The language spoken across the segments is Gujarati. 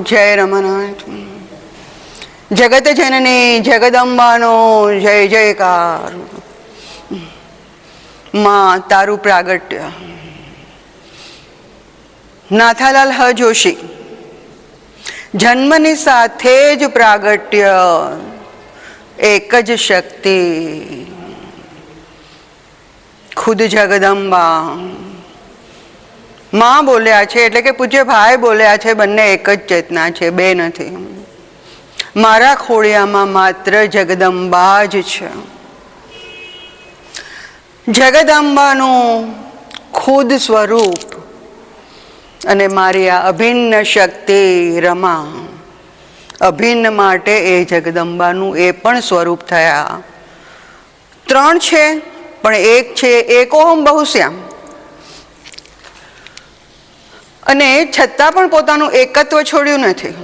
જય રમાનાથ. જગત જનની જગદંબાનો જય જયકાર. માં તારું પ્રાગટ્ય. નાથાલાલ હ જોશી. જન્મની સાથે જ પ્રાગટ્ય, એક જ શક્તિ, ખુદ જગદંબા. માં બોલ્યા છે એટલે કે પૂજ્ય ભાઈ બોલ્યા છે, બંને એક જ ચેતના છે, બે નથી. મારા ખોડિયામાં માત્ર જગદંબા જ છે. જગદંબાનું ખુદ સ્વરૂપ અને મારી આ અભિન્ન શક્તિ રમા, અભિન્ન માટે એ જગદંબાનું એ પણ સ્વરૂપ થયા. ત્રણ છે પણ એક છે, એકોહમ બહુશ્યામ. અને છતાં પણ પોતાનું એકત્વ છોડ્યું નથી,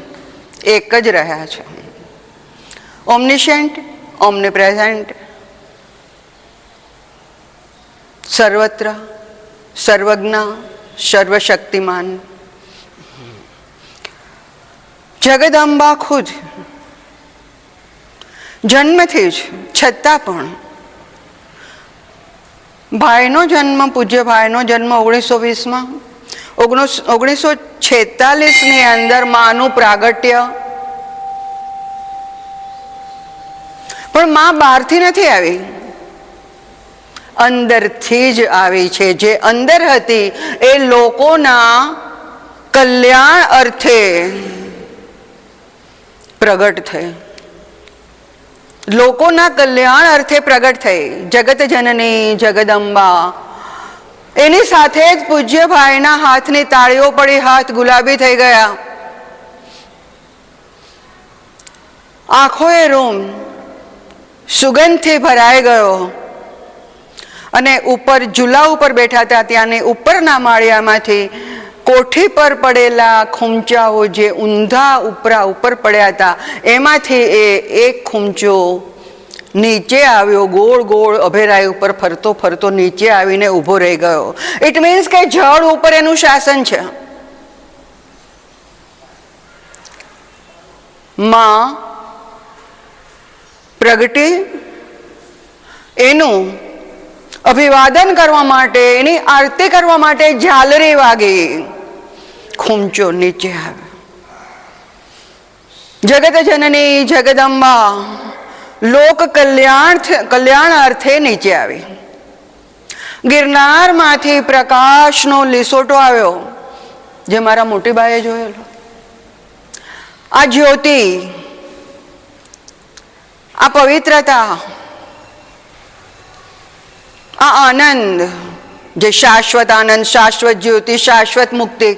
એક જ રહ્યા છે. ઓમનિશન્ટ, ઓમનીપ્રેઝન્ટ, સર્વત્ર, સર્વજ્ઞ, સર્વશક્તિમાન. જગદંબા ખુદ જન્મથી જ, છતાં પણ ભાઈનો જન્મ, પૂજ્ય ભાઈનો જન્મ 1920માં, 1946ની અંદર માનું પ્રાગટ્ય. પણ માં બહારથી નથી આવી, અંદરથી જ આવી છે. જે અંદર હતી એ લોકોના કલ્યાણ અર્થે પ્રગટ થઈ, લોકોના કલ્યાણ અર્થે પ્રગટ થઈ. જગત જનની જગદંબા. એની સાથે જ પૂજ્ય ભાઈના હાથની તાળીઓ પડી, હાથ ગુલાબી થઈ ગયા. આખો એ રૂમ સુગંધથી ભરાઈ ગયો. અને ઉપર ઝૂલા ઉપર બેઠા હતા, ત્યાંની ઉપરના માળિયામાંથી કોઠી પર પડેલા ખૂંચાઓ, જે ઊંધા ઉપરા ઉપર પડ્યા હતા, એમાંથી એક ખૂંચો નીચે આવ્યો, ગોળ ગોળ અભેરાઈ ઉપર ફરતો ફરતો નીચે આવીને ઊભો રહી ગયો. ઇટ મીન્સ કે જળ ઉપર એનું શાસન છે. માં પ્રગટી, એનું અભિવાદન કરવા માટે, એની આરતી કરવા માટે ઝાલરી વાગી, ખૂંચો નીચે આવ્યો. જગત જનની જગદંબા લોક કલ્યાણ અર્થે નીચે આવી. ગિરનારમાંથી પ્રકાશનો લીસોટો આવ્યો, જે મારા મોટી બાઈએ જોયેલો. આ જ્યોતિ, આ પવિત્રતા, આ આનંદ, જે શાશ્વત આનંદ, શાશ્વત જ્યોતિ, શાશ્વત મુક્તિ,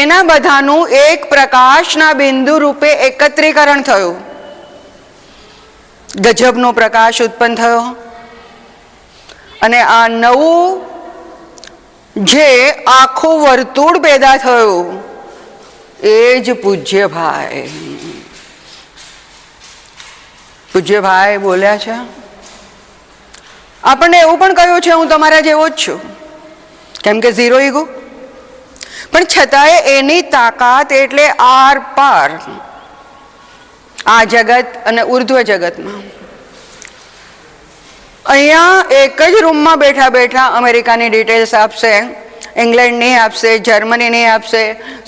એના બધાનું એક પ્રકાશના બિંદુ રૂપે એકત્રીકરણ થયું. ગજબનો પ્રકાશ ઉત્પન્ન થયો. અને આ નવું જે આખું વર્તુળ પેદા થયું, એ જ પૂજ્ય ભાઈ. પૂજ્ય ભાઈ બોલ્યા છે, આપણને એવું પણ કહ્યું છે, હું તમારા જેવો જ છું, કેમ કે ઝીરો ઈગો. પણ છતાંય એની તાકાત એટલે આર પાર, આ જગત અને ઉર્ધ્વ જગતમાં. અહીંયા એક જ રૂમમાં બેઠા બેઠા અમેરિકાની ડિટેલ્સ આપશે, ઇંગ્લેન્ડની આપશે, જર્મનીની આપશે,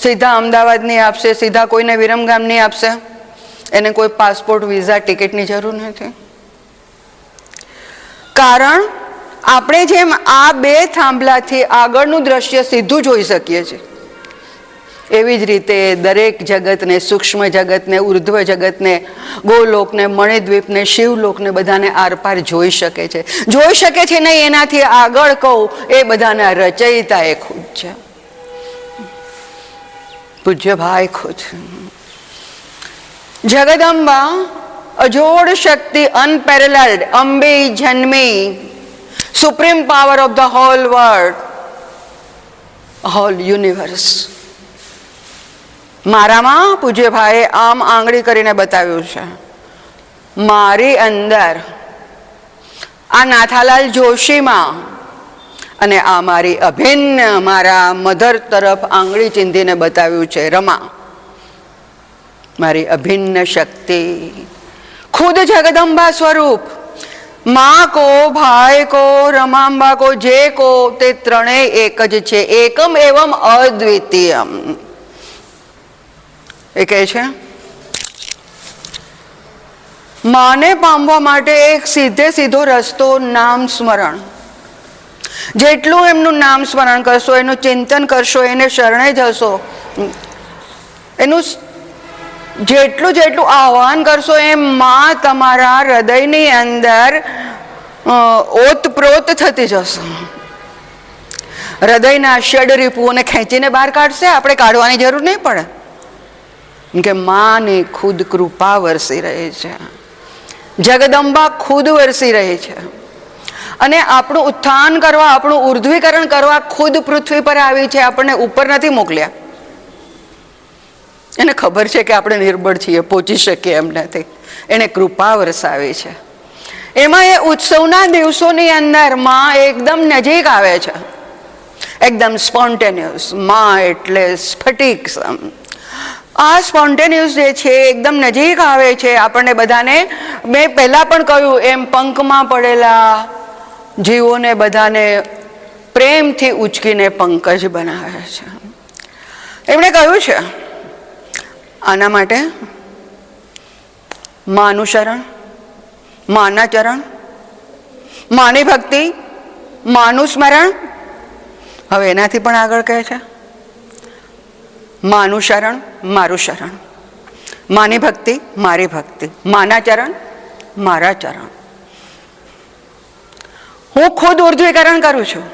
સીધા અમદાવાદની આપશે, સીધા કોઈને વિરમગામની આપશે. એને કોઈ પાસપોર્ટ, વિઝા, ટિકિટની જરૂર નથી. કારણ આપણે જેમ આ બે થાંભલાથી આગળનું દ્રશ્ય સીધું જોઈ શકીએ છીએ, એવી જ રીતે દરેક જગતને, સૂક્ષ્મ જગતને, ઉર્ધ્વ જગતને, ગોલોકને, મણિદ્વીપને, શિવલોકને, બધાને આરપાર જોઈ શકે છે. જોઈ શકે છે નહીં, એનાથી આગળ કહું, એ બધાના રચયિતા એ ખુદ છે, પૂજ્ય ભાઈ ખુદ. જગદંબા અજોડ શક્તિ, અનપેરેલલ્ડ, અંબી જન્મી, supreme power of the whole world, whole universe. મારામાં પૂજ્ય ભાઈએ આમ આંગળી કરીને બતાવ્યું છે, મારી અંદર, આ નાથાલાલ જોશીમાં, અને આ મારી અભિન્ન, મારા મધર તરફ આંગળી ચીંધીને બતાવ્યું છે રમા, મારી અભિન્ન શક્તિ, ખુદ જગદંબા સ્વરૂપ. માં કો, ભાઈ કો, રમાંબા કો, જે કો, તે ત્રણેય એક જ છે. એકમ એવમ અદ્વિતીયમ. એ કહે છે માને પામવા માટે એક સીધો રસ્તો નામ સ્મરણ. જેટલું એમનું નામ સ્મરણ કરશો, એનું ચિંતન કરશો, એને શરણે જશો, એનું જેટલું આહ્વાન કરશો એમ માં તમારા હૃદયની અંદર ઓતપ્રોત થતી જશે. હૃદયના ષડ રીપુઓને ખેંચીને બહાર કાઢશે, આપણે કાઢવાની જરૂર નહીં પડે, કે માની ખુદ કૃપા વરસી રહી છે, જગદંબા ખુદ વરસી રહી છે. અને આપણું ઉત્થાન કરવા, આપણું ઉર્ધ્વીકરણ કરવા ખુદ પૃથ્વી પર આવી છે, આપણને ઉપર નથી મોકલ્યા. એને ખબર છે કે આપણે નિર્બળ છીએ, પહોંચી શકીએ એમ નથી, એને કૃપા વરસાવી છે. એમાં એ ઉત્સવના દિવસોની અંદર માં એકદમ નજીક આવે છે, એકદમ સ્પોન્ટેનિયસ. માં એટલે સ્ફટિક. આ સ્પોન્ટેનિયસ જે છે એકદમ નજીક આવે છે આપણને બધાને. મેં પહેલાં પણ કહ્યું એમ પંખમાં પડેલા જીવોને બધાને પ્રેમથી ઉચકીને પંકજ બનાવે છે. એમણે કહ્યું છે આના માટે માનું શરણ, માના ચરણ, માની ભક્તિ, માનું સ્મરણ. હવે એનાથી પણ આગળ કહે છે માનું શરણ, મારું શરણ, માની ભક્તિ, મારી ભક્તિ, માના ચરણ, મારા ચરણ. હું ખુદ ઉર્ધ્વીકરણ કરું છું.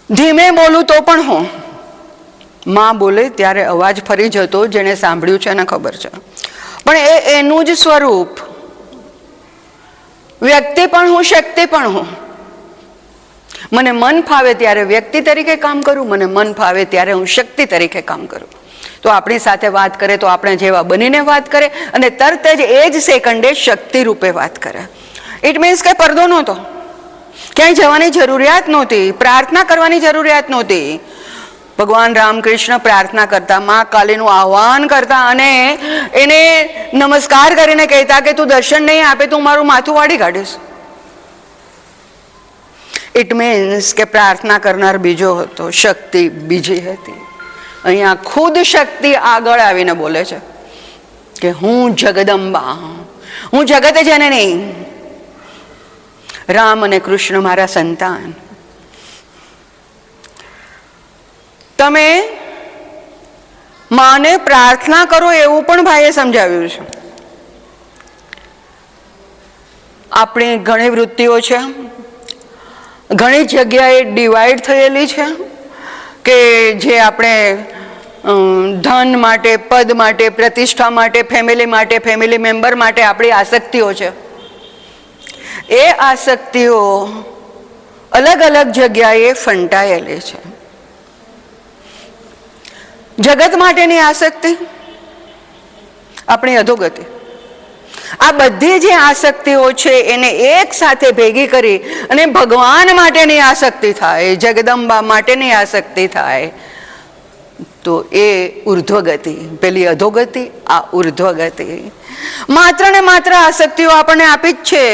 ધીમે બોલું તો પણ હું, માં બોલે ત્યારે અવાજ ફરી જતો, જેને સાંભળ્યું છે એને ખબર છે. પણ એનું જ સ્વરૂપ. વ્યક્તિ પણ હું, શક્તિ પણ હું. મને મન ફાવે ત્યારે વ્યક્તિ તરીકે કામ કરું, મને મન ફાવે ત્યારે હું શક્તિ તરીકે કામ કરું. તો આપણી સાથે વાત કરે તો આપણે જેવા બનીને વાત કરે, અને તરત જ એ જ સેકન્ડે શક્તિ રૂપે વાત કરે. ઇટ મીન્સ કે પડદો નહોતો, ક્યાંય જવાની જરૂરિયાત નહોતી, પ્રાર્થના કરવાની જરૂરિયાત નહોતી. ભગવાન રામકૃષ્ણ પ્રાર્થના કરતા, મા કાલીનું આહ્વાન કરતા અને એને નમસ્કાર કરીને કહેતા કે તું દર્શન નહીં આપે તું મારું માથું વાળી કાઢીશ. ઇટ મીન્સ કે પ્રાર્થના કરનાર બીજો હતો, શક્તિ બીજી હતી. અહીંયા ખુદ શક્તિ આગળ આવીને બોલે છે કે હું જગદંબા, હું જગત જનની, રામ અને કૃષ્ણ મારા સંતાન. તમે માને પ્રાર્થના કરો એવું પણ ભાઈએ સમજાવ્યું છે. આપણી ઘણી વૃત્તિઓ છે, ઘણી જગ્યાએ ડિવાઈડ થયેલી છે, કે જે આપણે ધન માટે, પદ માટે, પ્રતિષ્ઠા માટે, ફેમિલી માટે, ફેમિલી મેમ્બર માટે આપણી આસક્તિઓ છે. એ આસક્તિઓ અલગ અલગ જગ્યાએ ફંટાયેલી છે. જગત માટેની આસક્તિ, આપણી અધોગતિ. આ બધી જે આસક્તિઓ છે એને એક સાથે ભેગી કરી અને ભગવાન માટેની આસક્તિ થાય, જગદંબા માટેની આસક્તિ થાય, તો એ ઉર્ધ્વગતિ. પેલી અધોગતિ, આ ઉર્ધ્વગતિ. માત્ર ને માત્ર આસક્તિઓ આપણને આપી જ છે,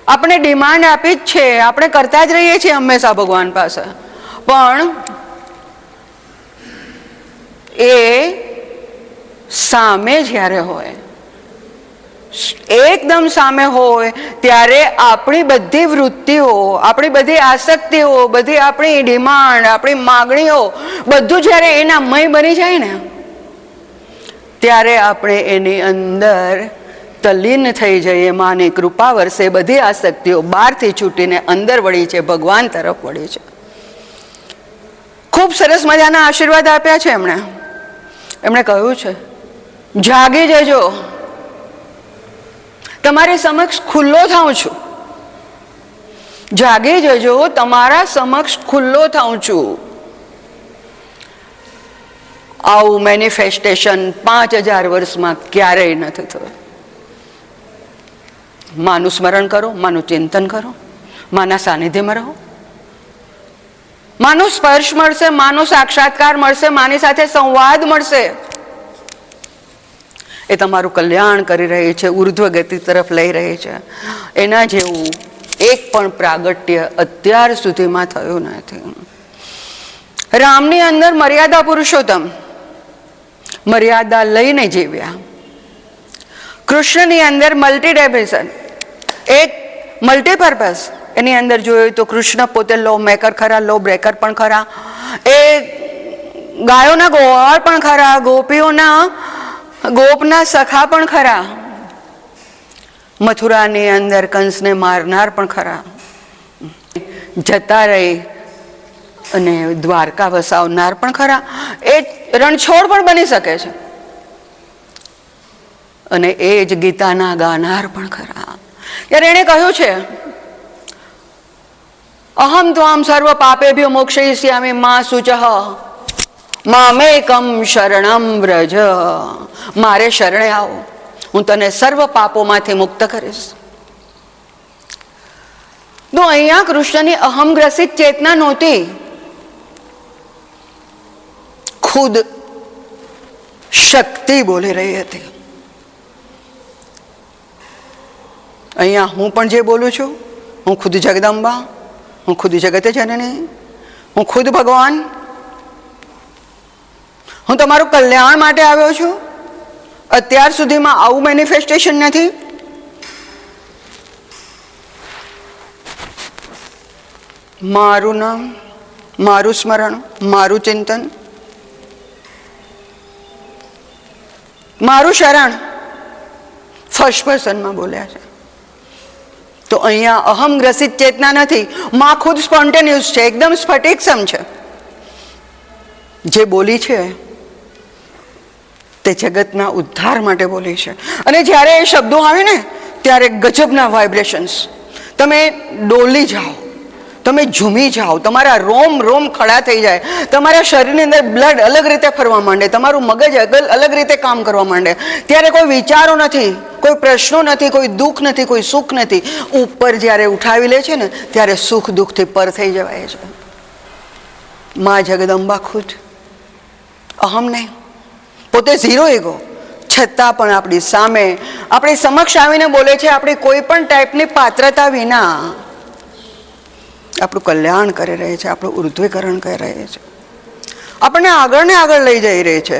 આપણે ડિમાન્ડ આપી જ છે, આપણે કરતા જ રહીએ છીએ હંમેશા ભગવાન પાસે. પણ એ સામે જ્યારે હોય, એકદમ સામે હોય, ત્યારે આપણી બધી વૃત્તિઓ, આપણી બધી આસક્તિઓ, બધી આપણી ડિમાન્ડ, આપણી માગણીઓ, બધું જ્યારે એના મય બની જાય ને, ત્યારે આપણે એની અંદર તલ્લીન થઈ જઈએ. માની કૃપા વરસે બધી આસક્તિઓ બહારથી છૂટીને અંદર વળી છે, ભગવાન તરફ વળી છે. ખૂબ સરસ મજાના આશીર્વાદ આપ્યા છે એમણે. એમણે કહ્યું છે જાગી જજો, તમારી સમક્ષ ખુલ્લો થાઉં છું. જાગી જજો, તમારા સમક્ષ ખુલ્લો થાઉં છું. આવું મેનિફેસ્ટેશન 5000 વર્ષમાં ક્યારેય નથી થયું. માનું સ્મરણ કરો, માનું ચિંતન કરો, માના સાનિધ્યમાં રહો, માનો સ્પર્શ મળશે, માનો સાક્ષાત્કાર મળશે, માની સાથે સંવાદ મળશે. એ તમારું કલ્યાણ કરી રહી છે, ઉર્ધ્વ ગતિ તરફ લઈ રહી છે. એના જેવું એક પણ પ્રાગટ્ય અત્યાર સુધીમાં થયું નથી. રામની અંદર મર્યાદા પુરુષોત્તમ, મર્યાદા લઈને જીવ્યા. કૃષ્ણની અંદર મલ્ટી ડાયમેન્શન, એક મલ્ટીપર્પઝ. એની અંદર જોયું તો કૃષ્ણ પોતે લો મેકર ખરા, લો બ્રેકર પણ ખરા, એ ગાયોના ગોવાળ પણ ખરા, ગોપના સખા પણ ખરા, મથુરાની અંદર કંસને મારનાર પણ ખરા, જતા રહી અને દ્વારકા વસાવનાર પણ ખરા, એ રણછોડ પણ બની શકે છે, અને એ જ ગીતાના ગાનાર પણ ખરા. ત્યારે એણે કહ્યું છે, અહમ ત્વામ સર્વ પાપેભ્યો મોક્ષયિષ્યામિ મા શુચઃ મામેકમ શરણમ વ્રજ. મારે શરણે આવો, હું તને સર્વ પાપોમાંથી મુક્ત કરીશ. તો અહીંયા કૃષ્ણની અહમગ્રસિત ચેતના નહોતી, ખુદ શક્તિ બોલી રહી હતી. અહીંયા હું પણ જે બોલું છું, હું ખુદ જગદંબા, હું ખુદ જગતે જનની, હું ખુદ ભગવાન, હું તમારું કલ્યાણ માટે આવ્યો છું. અત્યાર સુધીમાં આવું મેનિફેસ્ટેશન નથી. મારું નામ, મારું સ્મરણ, મારું ચિંતન, મારું શરણ ફર્સ્ટ પર્સનમાં બોલ્યા છે. તો અહીંયા અહમગ્રસિત ચેતના નથી, માં ખુદ સ્પોન્ટેનિયસ છે, એકદમ સ્ફટિકસમ છે. જે બોલી છે તે જગતના ઉદ્ધાર માટે બોલી છે. અને જ્યારે એ શબ્દો આવે ને ત્યારે ગજબના વાઇબ્રેશન્સ, તમે ડોલી જાઓ, તમે ઝૂમી જાઓ, તમારા રોમ રોમ ખડા થઈ જાય, તમારા શરીરની અંદર બ્લડ અલગ રીતે ફરવા માંડે, તમારું મગજ અલગ રીતે કામ કરવા માંડે. ત્યારે કોઈ વિચારો નથી, કોઈ પ્રશ્નો નથી, કોઈ દુઃખ નથી, કોઈ સુખ નથી. ઉપર જ્યારે ઉઠાવી લે છે ને ત્યારે સુખ દુઃખથી પર થઈ જવાય છે. મા જગદંબા ખુદ, અહમ નહીં, પોતે ઝીરો એગો, છતાં પણ આપણી સામે, આપણી સમક્ષ આવીને બોલે છે, આપણી કોઈ પણ ટાઈપની પાત્રતા વિના આપણું કલ્યાણ કરી રહે છે, આપણું ઉર્ધ્વીકરણ કરી રહે છે, આપણને આગળ ને આગળ લઈ જઈ રહી છે.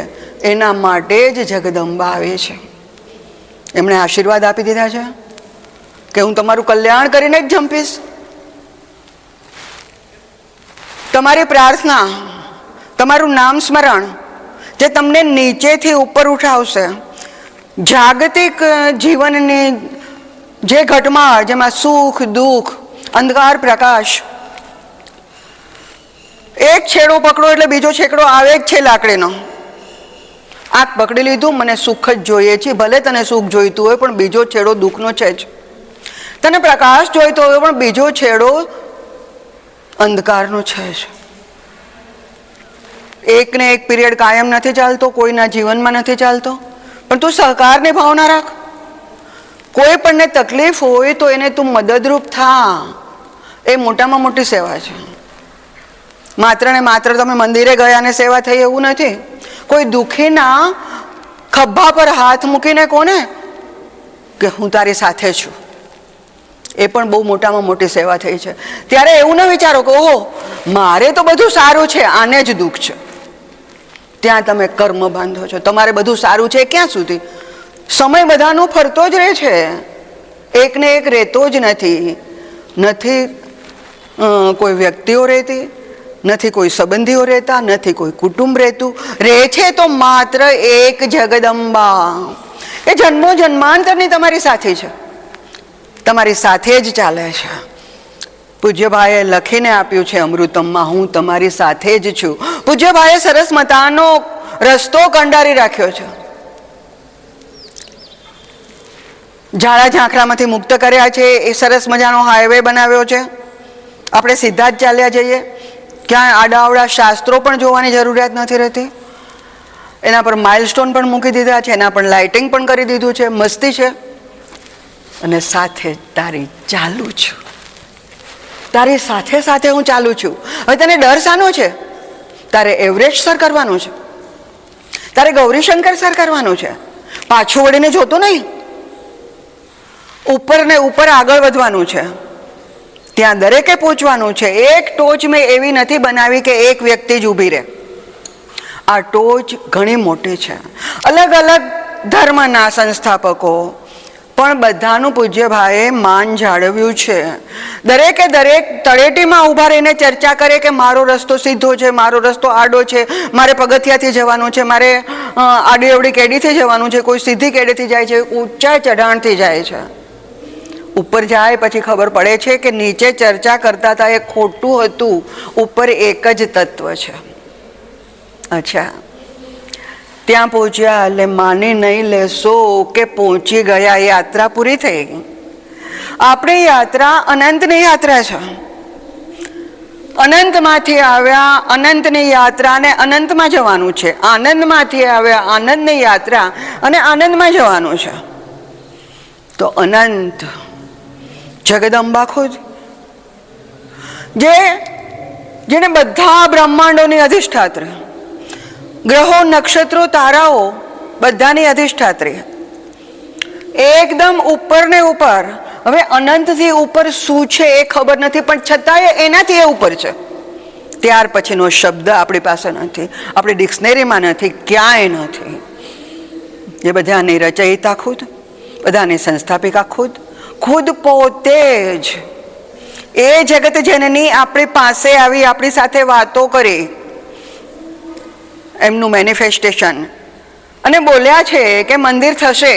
એના માટે જ જગદંબા આવે છે. એમણે આશીર્વાદ આપી દીધા છે કે હું તમારું કલ્યાણ કરીને જ જંપીશ. તમારી પ્રાર્થના, તમારું નામ સ્મરણ જે તમને નીચેથી ઉપર ઉઠાવશે, જાગતિક જીવનની જે ઘટમાળ, જેમાં સુખ દુઃખ, અંધકાર પ્રકાશ, એક છેડો પકડો એટલે બીજો છેકડો આવે જ છે લાકડીનો. આંખ પકડી લીધું, મને સુખ જ જોઈએ છે, ભલે તને સુખ જોઈતું હોય પણ બીજો છેડો દુઃખનો છે જ. તને પ્રકાશ જોઈતો હોય પણ બીજો છેડો અંધકારનો છે જ. એકને એક પીરિયડ કાયમ નથી ચાલતો, કોઈના જીવનમાં નથી ચાલતો, પણ તું સહકારની ભાવના રાખ. કોઈ પણને તકલીફ હોય તો એને તું મદદરૂપ થા. એ મોટામાં મોટી સેવા છે. માત્ર ને માત્ર તમે મંદિરે ગયા અને સેવા થઈ એવું નથી. કોઈ દુઃખીના ખભા પર હાથ મૂકીને કોને કે હું તારી સાથે છું, એ પણ બહુ મોટામાં મોટી સેવા થઈ છે. ત્યારે એવું ન વિચારો કે ઓહો મારે તો બધું સારું છે, આને જ દુઃખ છે. ત્યાં તમે કર્મ બાંધો છો. તમારે બધું સારું છે ક્યાં સુધી? સમય બધાનો ફરતો જ રહે છે, એકને એક રહેતો જ નથી. નથી કોઈ વ્યક્તિઓ રહેતી, નથી કોઈ સંબંધીઓ રહેતા, નથી કોઈ કુટુંબ રહેતું. રહે છે તો માત્ર એક જગદંબા. એ જન્મો જન્માંતરની તમારી સાથે છે, તમારી સાથે જ ચાલે છે. પૂજ્યભાઈએ લખીને આપ્યું છે અમૃતમમાં, હું તમારી સાથે જ છું. પૂજ્યભાઈએ સરસ મતાનો રસ્તો કંડારી રાખ્યો છે. ઝાડા ઝાંખરામાંથી મુક્ત કર્યા છે. એ સરસ મજાનો હાઈવે બનાવ્યો છે. આપણે સીધા જ ચાલ્યા જઈએ, ક્યાંય આડાવડા શાસ્ત્રો પણ જોવાની જરૂરિયાત નથી રહેતી. એના પર માઇલસ્ટોન પણ મૂકી દીધા છે, એના પર લાઇટિંગ પણ કરી દીધું છે, મસ્તી છે. અને સાથે તારી ચાલુ છું. તારી સાથે સાથે હું ચાલું છું. હવે તને ડર શાનો છે? તારે એવરેસ્ટ સર કરવાનું છે, તારે ગૌરીશંકર સર કરવાનું છે. પાછું વળીને જોતો નહીં, ઉપર ને ઉપર આગળ વધવાનું છે. ત્યાં દરેકે પહોંચવાનું છે. એક ટોચ મેં એવી નથી બનાવી કે એક વ્યક્તિ જ ઊભી રહે. આ ટોચ ઘણી મોટી છે. અલગ અલગ ધર્મના સંસ્થાપકો પણ બધાનું પૂજ્યભાઈએ માન જાળવ્યું છે. દરેકે દરેક તળેટીમાં ઊભા રહીને ચર્ચા કરે કે મારો રસ્તો સીધો છે, મારો રસ્તો આડો છે, મારે પગથિયાથી જવાનું છે, મારે આડી અવડી કેડીથી જવાનું છે, કોઈ સીધી કેડીથી જાય છે, ઊંચા ચઢાણથી જાય છે. ઉપર જાય પછી ખબર પડે છે કે નીચે ચર્ચા કરતા હતા એ ખોટું હતું, ઉપર એક જ તત્વ છે. અચ્છા, ત્યાં પહોંચ્યા એટલે માની નહીં લેશો કે પહોંચી ગયા, યાત્રા પૂરી થઈ ગઈ. આપણી યાત્રા અનંતની યાત્રા છે. અનંતમાંથી આવ્યા, અનંતની યાત્રાને અનંતમાં જવાનું છે. આનંદમાંથી આવ્યા, આનંદની યાત્રા અને આનંદમાં જવાનું છે. તો અનંત જગદંબા ખુદ, જેને બધા બ્રહ્માંડોની અધિષ્ઠાત્રી, ગ્રહો, નક્ષત્રો, તારાઓ બધાની અધિષ્ઠાત્રી, એકદમ ઉપર ને ઉપર. હવે અનંતથી ઉપર શું છે એ ખબર નથી, પણ છતાંય એનાથી એ ઉપર છે. ત્યાર પછીનો શબ્દ આપણી પાસે નથી, આપણી ડિક્શનરીમાં નથી, ક્યાંય નથી. એ બધાની રચયિતા ખુદ, બધાની સંસ્થાપિકા ખુદ, ખુદ પોતે જ એ જગત જનની આપણી પાસે આવી, આપણી સાથે વાતો કરી, એમનું મેનિફેસ્ટેશન, અને બોલ્યા છે કે મંદિર થશે.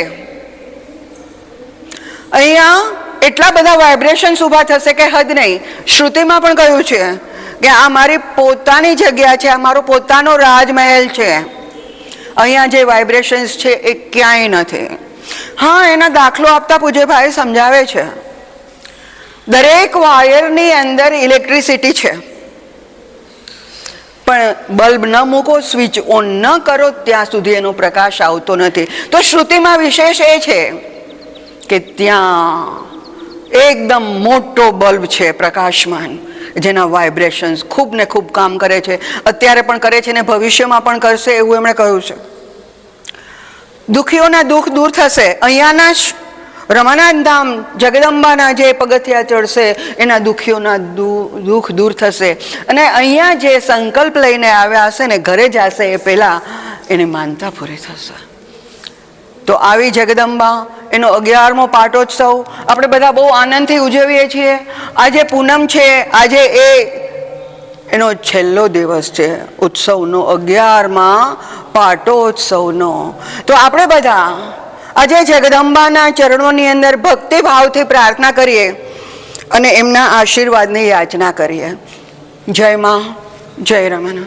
અહીંયા એટલા બધા વાઇબ્રેશન્સ ઊભા થશે કે હદ નહીં. શ્રુતિમાં પણ કહ્યું છે કે આ મારી પોતાની જગ્યા છે, આ મારો પોતાનો રાજમહેલ છે. અહીંયા જે વાઇબ્રેશન્સ છે એ ક્યાંય નથી. હા, એના દાખલો આપતા પૂજ્યભાઈ સમજાવે છે, દરેક વાયરની અંદર ઇલેક્ટ્રિસિટી છે, પણ બલ્બ ન મૂકો, સ્વિચ ઓન ન કરો ત્યાં સુધી એનો પ્રકાશ આવતો નથી. તો શ્રુતિમાં વિશેષ એ છે કે ત્યાં એકદમ મોટો બલ્બ છે પ્રકાશમાન, જેના વાઇબ્રેશન્સ ખૂબ ને ખૂબ કામ કરે છે. અત્યારે પણ કરે છે ને ભવિષ્યમાં પણ કરશે એવું એમણે કહ્યું છે. દુઃખીઓના દુઃખ દૂર થશે. અહીંયાના જ રમાનાથ ધામ જગદંબાના જે પગથિયા ચડશે એના દુઃખીઓના દુઃખ દૂર થશે. અને અહીંયા જે સંકલ્પ લઈને આવ્યા હશે ને ઘરે જશે એ પહેલાં એને માનતા પૂરી થશે. તો આવી જગદંબા, એનો 11મો પાટોત્સવ આપણે બધા બહુ આનંદથી ઉજવીએ છીએ. આજે પૂનમ છે, આજે એનો છેલ્લો દિવસ છે ઉત્સવનો, 11મા પાટોત્સવનો. તો આપણે બધા આજે જગદંબાના ચરણોની અંદર ભક્તિભાવથી પ્રાર્થના કરીએ અને એમના આશીર્વાદની યાચના કરીએ. જય માં, જય રમણ.